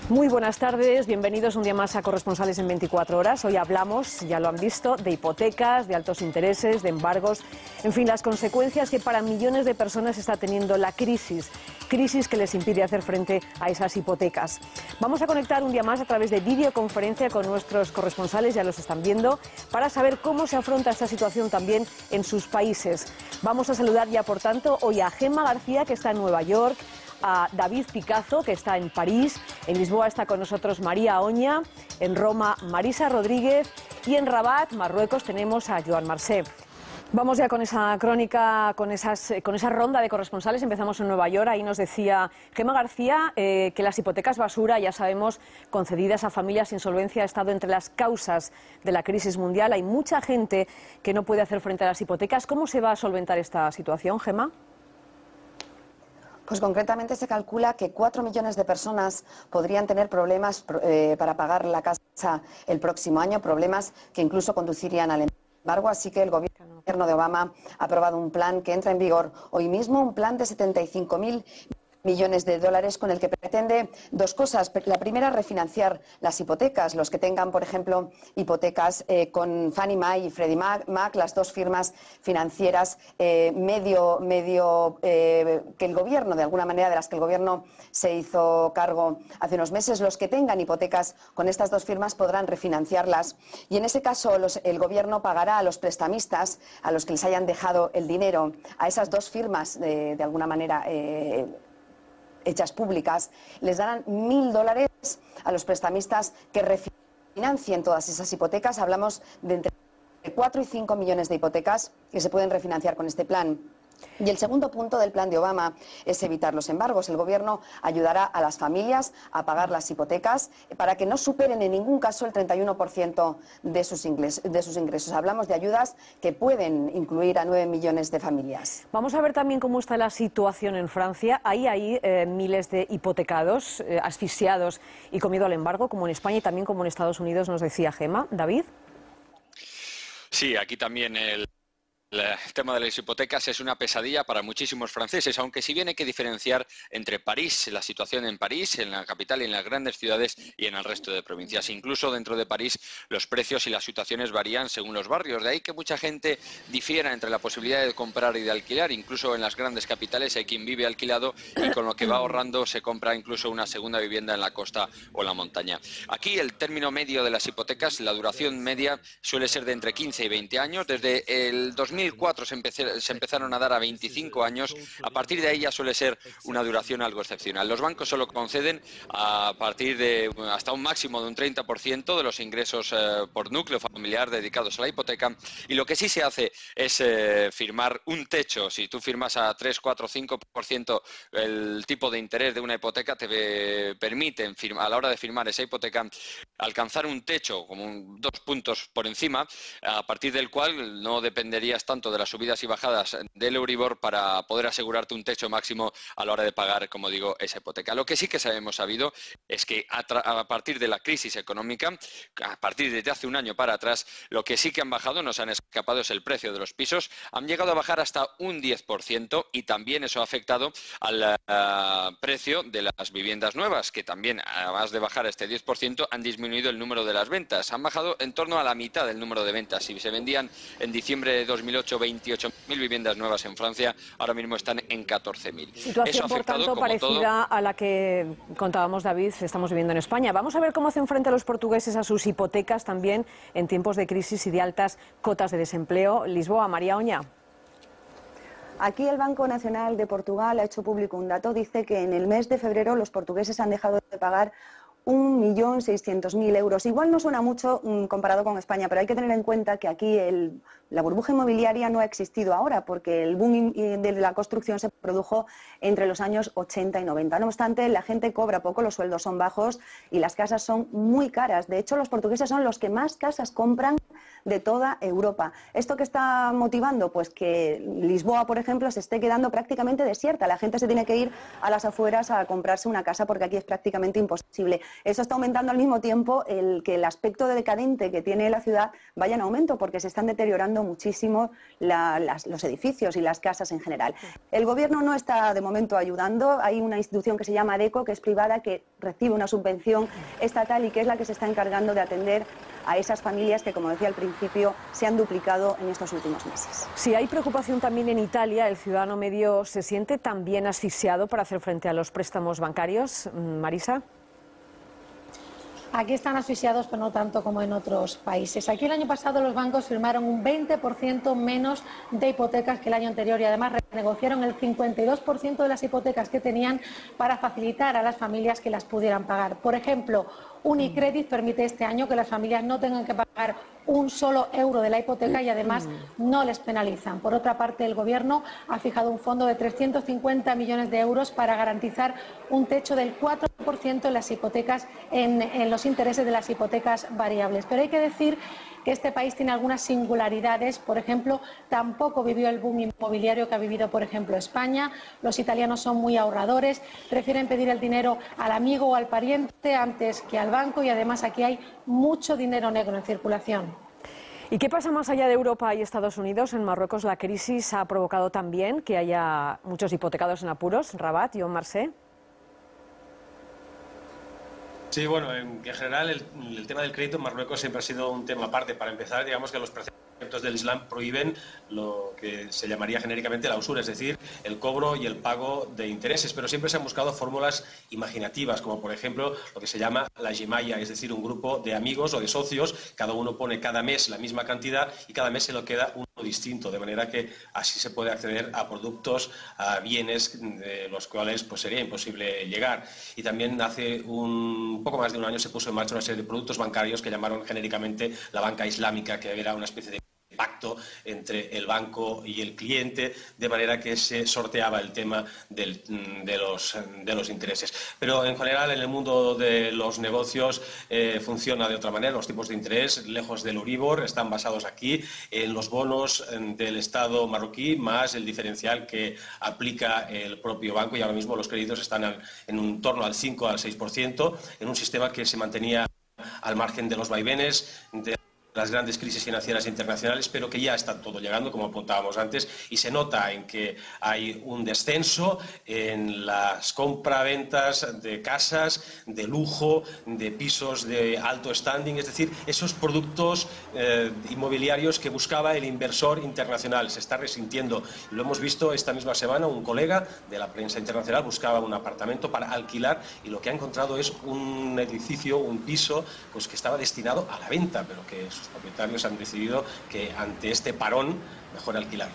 Muy buenas tardes, bienvenidos un día más a Corresponsales en 24 horas. Hoy hablamos, ya lo han visto, de hipotecas, de altos intereses, de embargos, en fin, las consecuencias que para millones de personas está teniendo la crisis que les impide hacer frente a esas hipotecas. Vamos a conectar un día más a través de videoconferencia con nuestros corresponsales, ya los están viendo, para saber cómo se afronta esta situación también en sus países. Vamos a saludar ya, por tanto, hoy a Gemma García, que está en Nueva York, a David Picazo, que está en París, en Lisboa está con nosotros María Oña, en Roma Marisa Rodríguez y en Rabat, Marruecos, tenemos a Joan Marcé. Vamos ya con esa crónica, con esa ronda de corresponsales. Empezamos en Nueva York. Ahí nos decía Gemma García que las hipotecas basura, ya sabemos, concedidas a familias sin solvencia, ha estado entre las causas de la crisis mundial. Hay mucha gente que no puede hacer frente a las hipotecas. ¿Cómo se va a solventar esta situación, Gemma? Pues concretamente se calcula que 4 millones de personas podrían tener problemas para pagar la casa el próximo año, problemas que incluso conducirían al embargo. Así que el gobierno de Obama ha aprobado un plan que entra en vigor hoy mismo, un plan de 75.000 millones de dólares con el que pretende dos cosas. La primera, refinanciar las hipotecas. Los que tengan, por ejemplo, hipotecas con Fannie Mae y Freddie Mac, las dos firmas financieras que el gobierno, de alguna manera, de las que el gobierno se hizo cargo hace unos meses, los que tengan hipotecas con estas dos firmas podrán refinanciarlas. Y en ese caso el gobierno pagará a los prestamistas, a los que les hayan dejado el dinero, a esas dos firmas, de alguna manera hechas públicas, les darán $1.000 a los prestamistas que refinancien todas esas hipotecas. Hablamos de entre 4 y 5 millones de hipotecas que se pueden refinanciar con este plan. Y el segundo punto del plan de Obama es evitar los embargos. El gobierno ayudará a las familias a pagar las hipotecas para que no superen en ningún caso el 31% de sus ingresos. Hablamos de ayudas que pueden incluir a 9 millones de familias. Vamos a ver también cómo está la situación en Francia. Hay miles de hipotecados, asfixiados y con miedo al embargo, como en España y también como en Estados Unidos, nos decía Gemma. David. Sí, aquí también el tema de las hipotecas es una pesadilla para muchísimos franceses, aunque si bien hay que diferenciar entre París, la situación en París, en la capital y en las grandes ciudades y en el resto de provincias. Incluso dentro de París los precios y las situaciones varían según los barrios. De ahí que mucha gente difiera entre la posibilidad de comprar y de alquilar. Incluso en las grandes capitales hay quien vive alquilado y con lo que va ahorrando se compra incluso una segunda vivienda en la costa o en la montaña. Aquí el término medio de las hipotecas, la duración media suele ser de entre 15 y 20 años. Desde el 2004 se empezaron a dar a 25 años. A partir de ahí ya suele ser una duración algo excepcional. Los bancos solo conceden a partir de hasta un máximo de un 30% de los ingresos por núcleo familiar dedicados a la hipoteca, y lo que sí se hace es firmar un techo. Si tú firmas a 3, 4, 5% el tipo de interés de una hipoteca, te permiten a la hora de firmar esa hipoteca alcanzar un techo como 2 puntos por encima, a partir del cual no dependerías tanto de las subidas y bajadas del Euribor para poder asegurarte un techo máximo a la hora de pagar, como digo, esa hipoteca. Lo que sí que hemos sabido es que a partir de la crisis económica, a partir de hace un año para atrás, lo que sí que han bajado, nos han escapado, es el precio de los pisos. Han llegado a bajar hasta un 10% y también eso ha afectado al precio de las viviendas nuevas, que también, además de bajar este 10%, han disminuido el número de las ventas. Han bajado en torno a la mitad del número de ventas. Si se vendían en diciembre de 2008 28.000 viviendas nuevas en Francia, ahora mismo están en 14.000. Situación, por tanto, parecida a la que contábamos, David, estamos viviendo en España. Vamos a ver cómo hacen frente a los portugueses a sus hipotecas también en tiempos de crisis y de altas cotas de desempleo. Lisboa, María Oña. Aquí el Banco Nacional de Portugal ha hecho público un dato. Dice que en el mes de febrero los portugueses han dejado de pagar 1.600.000 euros. Igual no suena mucho comparado con España, pero hay que tener en cuenta que aquí la burbuja inmobiliaria no ha existido ahora, porque el boom de la construcción se produjo entre los años 80 y 90. No obstante, la gente cobra poco, los sueldos son bajos y las casas son muy caras. De hecho, los portugueses son los que más casas compran de toda Europa. ¿Esto qué está motivando? Pues que Lisboa, por ejemplo, se esté quedando prácticamente desierta. La gente se tiene que ir a las afueras a comprarse una casa porque aquí es prácticamente imposible. eso está aumentando al mismo tiempo que el aspecto decadente que tiene la ciudad vaya en aumento, porque se están deteriorando muchísimo los edificios y las casas en general. El gobierno no está de momento ayudando. Hay una institución que se llama ADECO, que es privada, que recibe una subvención estatal y que es la que se está encargando de atender a esas familias que, como decía al principio, se han duplicado en estos últimos meses. Si hay preocupación también en Italia, el ciudadano medio se siente también asfixiado para hacer frente a los préstamos bancarios. Marisa. Aquí están asfixiados, pero no tanto como en otros países. Aquí el año pasado los bancos firmaron un 20% menos de hipotecas que el año anterior y además renegociaron el 52% de las hipotecas que tenían para facilitar a las familias que las pudieran pagar. Por ejemplo, Unicredit permite este año que las familias no tengan que pagar un solo euro de la hipoteca y además no les penalizan. Por otra parte, el Gobierno ha fijado un fondo de 350 millones de euros para garantizar un techo del 4% en las hipotecas, en los intereses de las hipotecas variables. Pero hay que decir que este país tiene algunas singularidades. Por ejemplo, tampoco vivió el boom inmobiliario que ha vivido, por ejemplo, España. Los italianos son muy ahorradores, prefieren pedir el dinero al amigo o al pariente antes que al banco y además aquí hay mucho dinero negro en circulación. ¿Y qué pasa más allá de Europa y Estados Unidos? En Marruecos la crisis ha provocado también que haya muchos hipotecados en apuros. Rabat, John Marcé. Sí, bueno, en general el tema del crédito en Marruecos siempre ha sido un tema aparte. Para empezar, digamos que los preceptos del Islam prohíben lo que se llamaría genéricamente la usura, es decir, el cobro y el pago de intereses, pero siempre se han buscado fórmulas imaginativas, como por ejemplo lo que se llama la jemaya, es decir, un grupo de amigos o de socios, cada uno pone cada mes la misma cantidad y cada mes se lo queda uno distinto, de manera que así se puede acceder a productos, a bienes de los cuales pues sería imposible llegar. Y también hace un poco más de un año se puso en marcha una serie de productos bancarios que llamaron genéricamente la banca islámica, que era una especie de pacto entre el banco y el cliente, de manera que se sorteaba el tema de los intereses. Pero en general en el mundo de los negocios funciona de otra manera. Los tipos de interés, lejos del Euribor, están basados aquí en los bonos del Estado marroquí, más el diferencial que aplica el propio banco, y ahora mismo los créditos están en un torno al 5 al 6%, en un sistema que se mantenía al margen de los vaivenes, de las grandes crisis financieras internacionales, pero que ya está todo llegando, como apuntábamos antes, y se nota en que hay un descenso en las compraventas de casas, de lujo, de pisos de alto standing, es decir, esos productos inmobiliarios que buscaba el inversor internacional. Se está resintiendo. Lo hemos visto esta misma semana, un colega de la prensa internacional buscaba un apartamento para alquilar y lo que ha encontrado es un edificio, un piso, pues que estaba destinado a la venta, pero que sus propietarios han decidido que ante este parón mejor alquilar.